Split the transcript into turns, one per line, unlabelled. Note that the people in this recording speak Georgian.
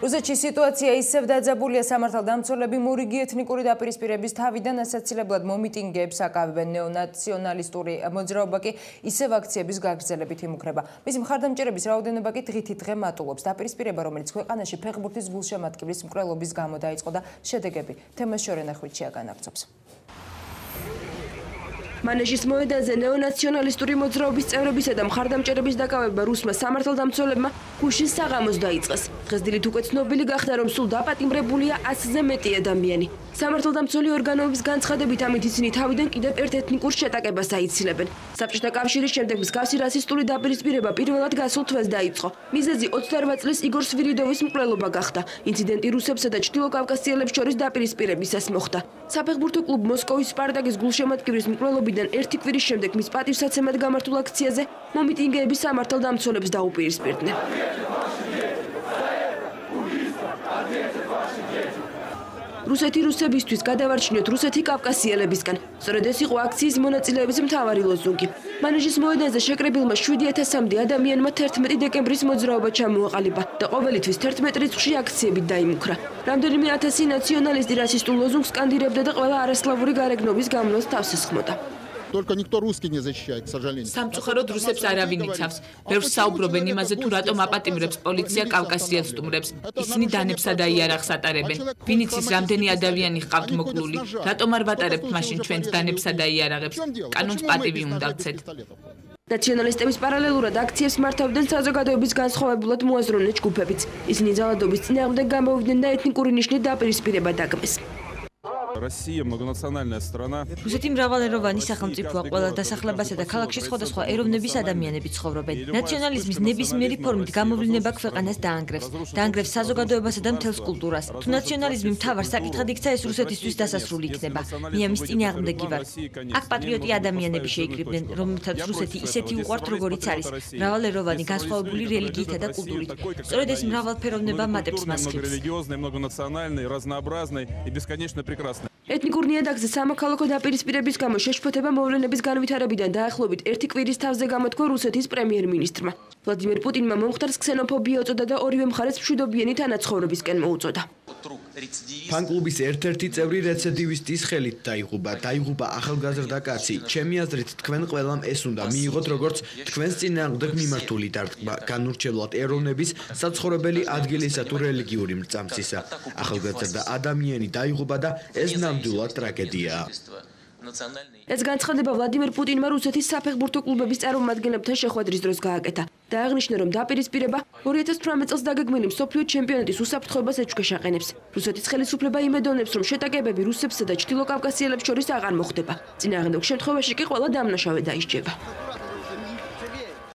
რუსეთში სიტუაცია ისევ დაძაბულია, სამართალდამცველები მორიგი ეთნიკური დაპირისპირების თავიდან ასაცილებლად მომიტინგეებს აკავებენ. ნეონაციონალისტური მოძრაობა კი ისევ აქციების გაგრძელებით იმუქრება. მისი მხარდამჭერების რაოდენობა კი დღითი დღე მატულობს. დაპირისპირება, რომელიც ქვეყანაში ფეხბურთის გულშემატკივრის მკვლელობის გამო დაიწყო და შედეგები თემას შორენახვიჩია განაგრძობს.
მანეჟის მოედანზე ნეონაციონალისტური მოძრაობის წევრებისა და მხარდამჭერების დაკავება რუსმა სამართალდამცველებმა გუშინ საღამოს დაიწყეს. დღესდილით უკვე ცნობილი გახდა, რომ სულ დაპატიმრებულია 100-ზე მეტი ადამიანი. სამართალდამცველი ორგანოების განცხადებით, ამით ისინი თავიდან კიდევ ერთ ეთნიკურ შეტაკებას აიცილებენ. საბჭოთა კავშირის შემდეგ მსგავსი რასისტული დაპირისპირება პირველად გასულ თვეს დაიწყო. მიზეზი 28 წლის იგორ სვირიდოვის მკვლელობა გახდა. ინციდენტი რუსებსა და ჩრდილოკავკასიელებს შორის დაპირისპირებისას მოხდა. საფეხბურთო კლუბ მოსკოვის სპარტაკის გულშემატკივრის მკვლელობიდან ერთი კვირის შემდეგ მის პატივსაცემად გამართულ აქციაზე მომიტინგეები სამართალდამცველებს დაუპირისპირდნენ. რუსეთი რუსებისთვის გადავარჩინოთ რუსეთი კავკასიელებისგან. სწორედ ეს იყო აქციის მონაწილეების მთავარი ლოზუნგი. მანეჟის მოედანზე შეკრებილმა 7000-მდე ადამიანმა 11 დეკემბრის მოძრაობა ჩამოაყალიბა და ყოველი თვის 11 რიცხვში აქციებით დაიმუქრა. რამდენიმე ათასი ნაციონალისტი რასისტულ ლოზუნგს სკანდირებდა და ყველა არასლავური გარეგნობის გამლოს თავს ესხმოდა.
Только никто русский не защищает, к сожалению.
სამწუხაროდ რუსებს არავინ იცავს. ბევრს საუბრობენ იმაზე, თუ რატომ აპატიმრებს პოლიცია კავკასიელს სტუმრებს. ისინი დანებსა და იარაღს ატარებენ. ვინ იცის, რამდენი ადამიანი ჰყავთ მოკლული. რატომ არ ვატარებთ მაშინ ჩვენს დანებსა და იარაღებს? კანონს პატივი უნდა ვცეთ.
ნაციონალისტების პარალელურად აქციებს მართავდნენ საზოგადოების განსხვავებულად მოაზროვნე ჯგუფებიც. ისინი ძალადობის წინააღმდეგ გამოვიდნენ და ეთნიკური ნიშნით დაპირისპირება დაგმეს.
Россия многонациональная страна.
რუსეთი მრავალეროვანი სახელმწიფოა, ყველა დასახლებასა და ქალაქში სხვადასხვა ეროვნების ადამიანები ცხოვრობენ. ნაციონალიზმის ნებისმიერი ფორმით გამოვლინება ქვეყანას დაანგრევს. დაანგრევს საზოგადოებასა და მთელს კულტურას. თუ ნაციონალიზმი მთავარ საკითხად იქცა, ეს რუსეთისთვის დასასრული იქნება. მე ამის წინააღმდეგი ვარ. აქ პატრიოტი ადამიანები შეიკრიბნენ, რომელთაც რუსეთი ისეთი უყვართ, როგორიც არის, მრავალეროვანი განსხვავებული რელიგიითა და კულტურით. სწორედ ეს მრავალფეროვნება მატებს მას ხიბს.
ეთნიკურ ნიადაგზე სამოქალაქო დაპირისპირების გამო შეშფოთება მოვლენების განვითარებიდან დაახლოებით ერთი კვირის თავზე გამოთქვა რუსეთის პრემიერ-მინისტრმა. ვლადიმერ პუტინმა მომხდარს ქსენოფობია უწოდა და ორივე მხარეს მშვიდობიანი თანაცხოვრებისკენ მოუწოდა.
ფან-კლუბის ერთ-ერთი წევრი რეციდივისტის ხელით დაიღუპა ახალგაზრდა კაცი. ჩემი აზრით, თქვენ ყველამ ეს უნდა მიიღოთ როგორც თქვენს წინააღმდეგ მიმართული დარტყმა, განურჩევლად ეროვნების, საცხოვრებელი ადგილისა თუ რელიგიური მრწამსისა. ახალგაზრდა ადამიანი დაიღუპა და ეს ნამდვილად ტრაგედიაა.
ეს განცხადება ვლადიმერ პუტინმა რუსეთის საფეხბურთო კლუბების წარმომადგენლებთან შეხვედრის დროს გააკეთა და აღნიშნა, რომ დაპირისპირება 2018 წელს დაგეგმილი მსოფლიო ჩემპიონატის უსაფრთხოებას ეჩქვეშაყენებს. რუსეთის ხელისუფლება იმედოვნებს, რომ შეტაკებები რუსებსა და ჩრდილოკავკასიელებს შორის აღარ მოხდება. წინააღმდეგ შემთხვევაში კი ყველა დამნაშავე დაისჯება.